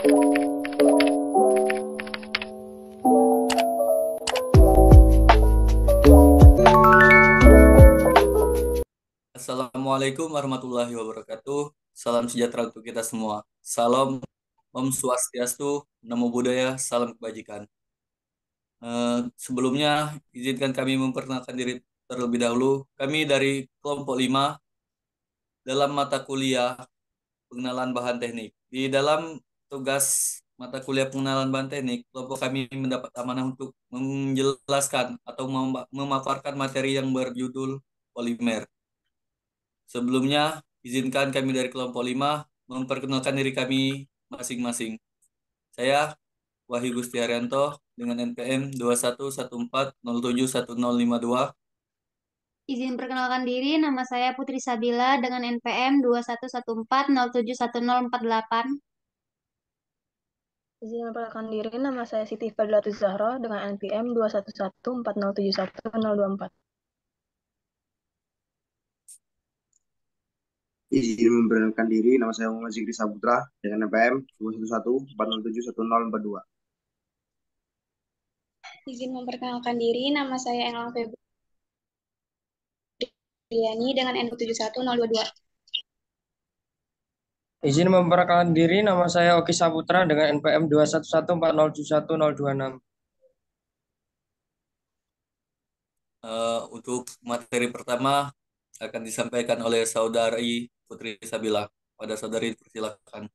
Assalamualaikum warahmatullahi wabarakatuh. Salam sejahtera untuk kita semua. Salam Om Swastiastu, Namo Buddhaya, salam kebajikan. Sebelumnya, izinkan kami memperkenalkan diri terlebih dahulu. Kami dari kelompok 5 dalam mata kuliah pengenalan bahan teknik. Di dalam tugas mata kuliah pengenalan bahan teknik, kelompok kami mendapat amanah untuk menjelaskan atau memaparkan materi yang berjudul polimer. Sebelumnya, izinkan kami dari kelompok 5 memperkenalkan diri kami masing-masing. Saya Wahyu Gusti Haryanto dengan NPM 2114071052. Izin perkenalkan diri, nama saya Putri Sabila dengan NPM 2114071048. Izin memperkenalkan diri, nama saya Siti Fadilatul Zahra dengan NPM 2114071024. Izin memperkenalkan diri, nama saya Muhammad Zikri Saputra dengan NPM 21140710042. Izin memperkenalkan diri, nama saya Englang Febriani dengan NPM 71022. Izin memperkenalkan diri, nama saya Oki Saputra dengan NPM 21140711026. Untuk materi pertama akan disampaikan oleh Saudari Putri Sabila. Pada Saudari, persilakan.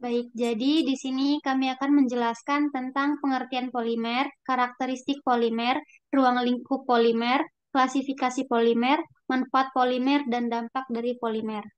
Baik, jadi di sini kami akan menjelaskan tentang pengertian polimer, karakteristik polimer, ruang lingkup polimer, klasifikasi polimer, manfaat polimer, dan dampak dari polimer.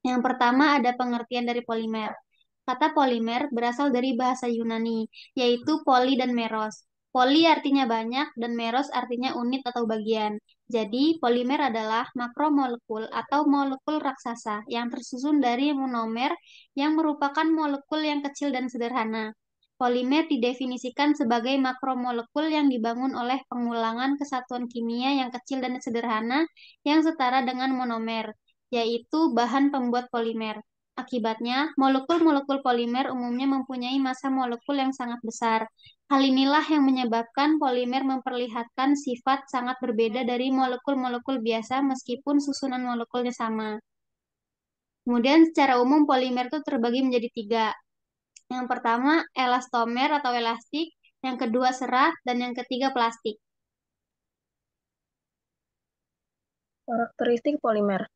Yang pertama ada pengertian dari polimer. Kata polimer berasal dari bahasa Yunani, yaitu poli dan meros. Poli artinya banyak dan meros artinya unit atau bagian. Jadi, polimer adalah makromolekul atau molekul raksasa yang tersusun dari monomer yang merupakan molekul yang kecil dan sederhana. Polimer didefinisikan sebagai makromolekul yang dibangun oleh pengulangan kesatuan kimia yang kecil dan sederhana yang setara dengan monomer, yaitu bahan pembuat polimer. Akibatnya, molekul-molekul polimer umumnya mempunyai massa molekul yang sangat besar. Hal inilah yang menyebabkan polimer memperlihatkan sifat sangat berbeda dari molekul-molekul biasa meskipun susunan molekulnya sama. Kemudian secara umum polimer itu terbagi menjadi tiga. Yang pertama, elastomer atau elastik, yang kedua serat, dan yang ketiga plastik. Karakteristik polimer.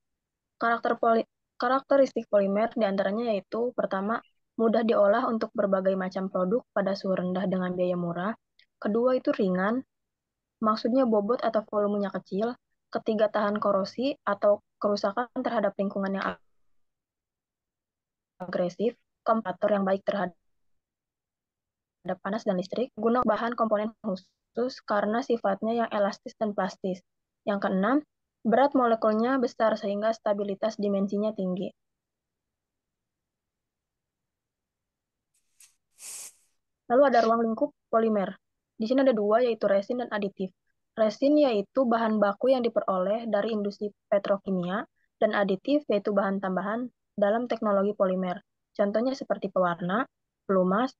Karakteristik polimer diantaranya yaitu pertama, mudah diolah untuk berbagai macam produk pada suhu rendah dengan biaya murah. Kedua itu ringan, maksudnya bobot atau volumenya kecil. Ketiga, tahan korosi atau kerusakan terhadap lingkungan yang agresif. Keempat, yang baik terhadap panas dan listrik. Guna bahan komponen khusus karena sifatnya yang elastis dan plastis. Yang keenam, berat molekulnya besar sehingga stabilitas dimensinya tinggi. Lalu ada ruang lingkup polimer. Di sini ada dua, yaitu resin dan aditif. Resin yaitu bahan baku yang diperoleh dari industri petrokimia, dan aditif yaitu bahan tambahan dalam teknologi polimer. Contohnya seperti pewarna, pelumas,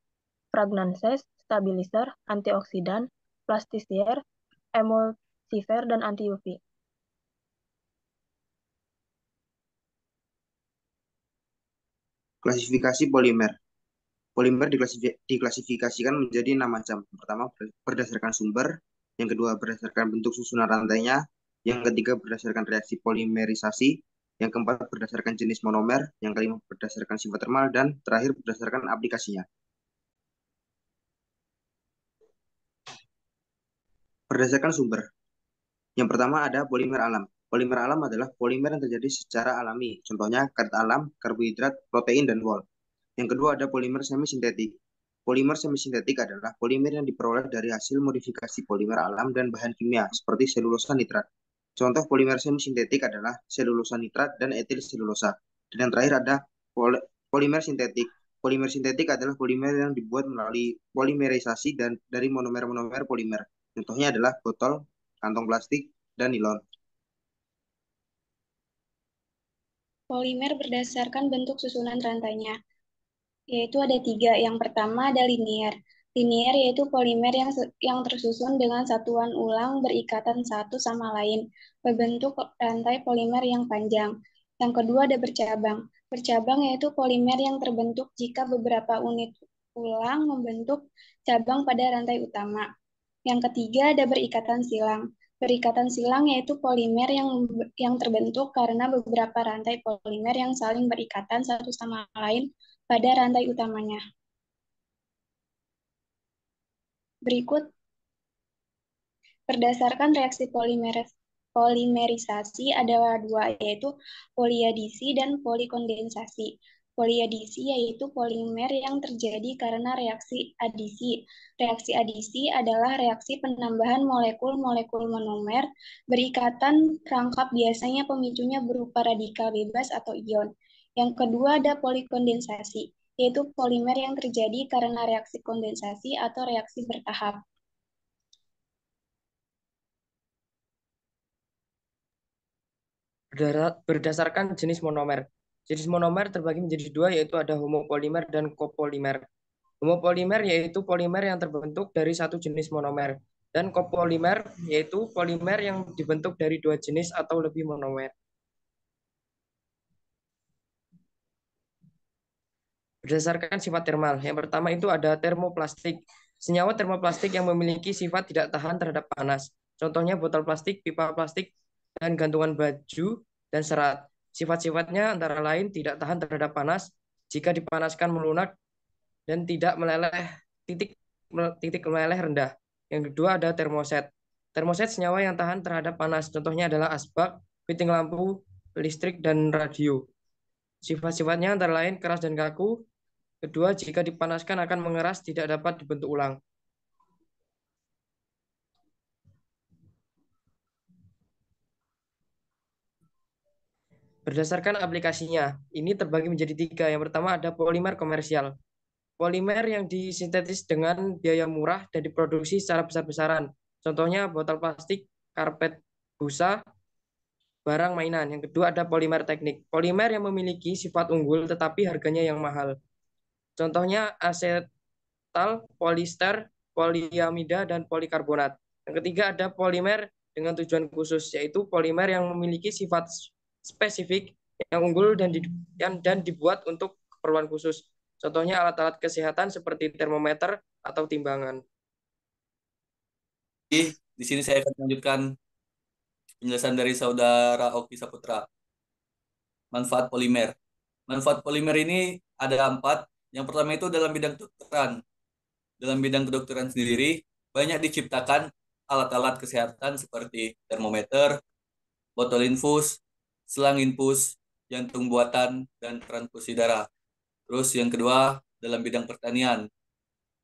fragrances, stabilizer, antioksidan, plasticizer, emulsifier, dan anti-UV. Klasifikasi polimer. Polimer diklasifikasikan menjadi 6 macam. Pertama, berdasarkan sumber. Yang kedua, berdasarkan bentuk susunan rantainya. Yang ketiga, berdasarkan reaksi polimerisasi. Yang keempat, berdasarkan jenis monomer. Yang kelima, berdasarkan sifat termal. Dan terakhir, berdasarkan aplikasinya. Berdasarkan sumber. Yang pertama ada polimer alam. Polimer alam adalah polimer yang terjadi secara alami. Contohnya zat alam, karbohidrat, protein, dan wol. Yang kedua ada polimer semisintetik. Polimer semisintetik adalah polimer yang diperoleh dari hasil modifikasi polimer alam dan bahan kimia seperti selulosa nitrat. Contoh polimer semisintetik adalah selulosa nitrat dan etil selulosa. Dan yang terakhir ada polimer sintetik. Polimer sintetik adalah polimer yang dibuat melalui polimerisasi dan dari monomer-monomer polimer. Contohnya adalah botol, kantong plastik, dan nilon. Polimer berdasarkan bentuk susunan rantainya. Yaitu ada 3. Yang pertama ada linier. Linier yaitu polimer yang tersusun dengan satuan ulang berikatan satu sama lain, berbentuk rantai polimer yang panjang. Yang kedua ada bercabang. Bercabang yaitu polimer yang terbentuk jika beberapa unit ulang membentuk cabang pada rantai utama. Yang ketiga ada berikatan silang. Berikatan silang yaitu polimer yang terbentuk karena beberapa rantai polimer yang saling berikatan satu sama lain pada rantai utamanya. Berikut, berdasarkan reaksi polimerisasi ada 2, yaitu poliadisi dan polikondensasi. Poliadisi yaitu polimer yang terjadi karena reaksi adisi. Reaksi adisi adalah reaksi penambahan molekul-molekul monomer berikatan rangkap, biasanya pemicunya berupa radikal bebas atau ion. Yang kedua ada polikondensasi, yaitu polimer yang terjadi karena reaksi kondensasi atau reaksi bertahap. Berdasarkan jenis monomer. Jenis monomer terbagi menjadi 2, yaitu ada homopolimer dan copolimer. Homopolimer yaitu polimer yang terbentuk dari satu jenis monomer, dan copolimer yaitu polimer yang dibentuk dari 2 jenis atau lebih monomer. Berdasarkan sifat termal, yang pertama itu ada termoplastik. Senyawa termoplastik yang memiliki sifat tidak tahan terhadap panas. Contohnya botol plastik, pipa plastik, dan gantungan baju dan serat. Sifat-sifatnya antara lain tidak tahan terhadap panas jika dipanaskan melunak dan tidak meleleh titik meleleh rendah. Yang kedua ada termoset. Termoset senyawa yang tahan terhadap panas. Contohnya adalah asbak, fitting lampu, listrik, dan radio. Sifat-sifatnya antara lain keras dan kaku. Kedua, jika dipanaskan akan mengeras, tidak dapat dibentuk ulang. Berdasarkan aplikasinya, ini terbagi menjadi 3. Yang pertama ada polimer komersial. Polimer yang disintetis dengan biaya murah dan diproduksi secara besar-besaran. Contohnya botol plastik, karpet busa, barang mainan. Yang kedua ada polimer teknik. Polimer yang memiliki sifat unggul tetapi harganya yang mahal. Contohnya asetal, polister, poliamida, dan polikarbonat. Yang ketiga ada polimer dengan tujuan khusus, yaitu polimer yang memiliki sifat spesifik yang unggul dan dibuat untuk keperluan khusus. Contohnya alat-alat kesehatan seperti termometer atau timbangan. Di sini saya akan melanjutkan penjelasan dari saudara Oki Saputra. Manfaat polimer. Manfaat polimer ini ada 4. Yang pertama itu dalam bidang kedokteran. Dalam bidang kedokteran sendiri, banyak diciptakan alat-alat kesehatan seperti termometer, botol infus, selang infus, jantung buatan, dan transfusi darah. Terus yang kedua, dalam bidang pertanian,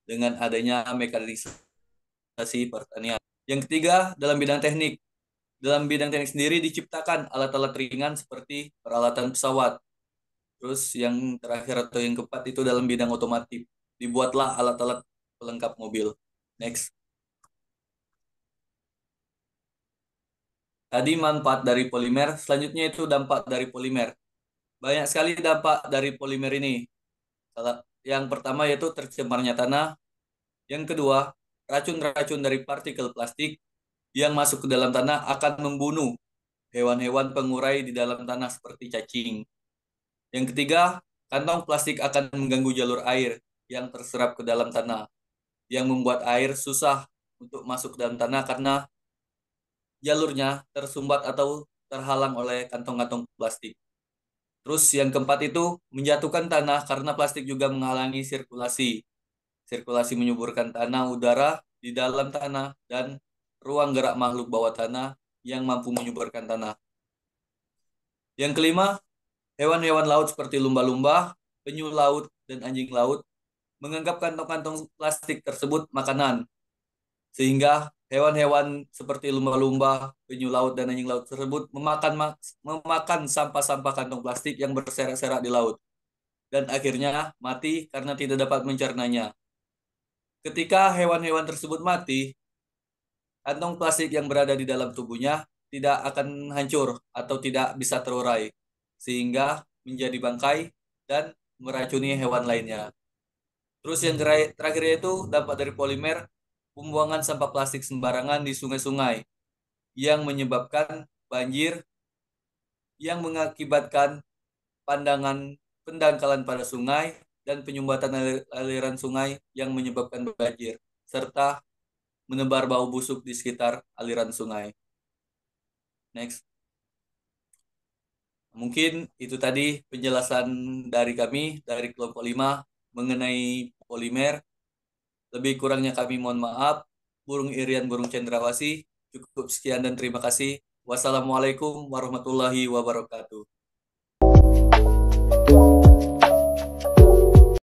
dengan adanya mekanisasi pertanian. Yang ketiga, dalam bidang teknik. Dalam bidang teknik sendiri diciptakan alat-alat ringan seperti peralatan pesawat. Terus yang terakhir atau yang keempat itu dalam bidang otomotif. Dibuatlah alat-alat pelengkap mobil. Next. Tadi manfaat dari polimer, selanjutnya itu dampak dari polimer. Banyak sekali dampak dari polimer ini. Yang pertama yaitu tercemarnya tanah. Yang kedua, racun-racun dari partikel plastik yang masuk ke dalam tanah akan membunuh hewan-hewan pengurai di dalam tanah seperti cacing. Yang ketiga, kantong plastik akan mengganggu jalur air yang terserap ke dalam tanah, yang membuat air susah untuk masuk ke dalam tanah karena jalurnya tersumbat atau terhalang oleh kantong-kantong plastik. Terus yang keempat itu menjatuhkan tanah karena plastik juga menghalangi sirkulasi. Sirkulasi menyuburkan tanah, udara di dalam tanah, dan ruang gerak makhluk bawah tanah yang mampu menyuburkan tanah. Yang kelima, hewan-hewan laut seperti lumba-lumba, penyu laut, dan anjing laut menganggap kantong-kantong plastik tersebut makanan. Sehingga hewan-hewan seperti lumba-lumba, penyu laut, dan anjing laut tersebut memakan sampah-sampah kantong plastik yang berserak-serak di laut. Dan akhirnya mati karena tidak dapat mencernanya. Ketika hewan-hewan tersebut mati, kantong plastik yang berada di dalam tubuhnya tidak akan hancur atau tidak bisa terurai, sehingga menjadi bangkai dan meracuni hewan lainnya. Terus yang terakhir itu dampak dari polimer, pembuangan sampah plastik sembarangan di sungai-sungai yang menyebabkan banjir, yang mengakibatkan pendangkalan pada sungai dan penyumbatan aliran sungai yang menyebabkan banjir, serta menebar bau busuk di sekitar aliran sungai. Next. Mungkin itu tadi penjelasan dari kami, dari kelompok 5 mengenai polimer. Lebih kurangnya kami mohon maaf. Burung Irian, Burung Cendrawasih. Cukup sekian dan terima kasih. Wassalamualaikum warahmatullahi wabarakatuh.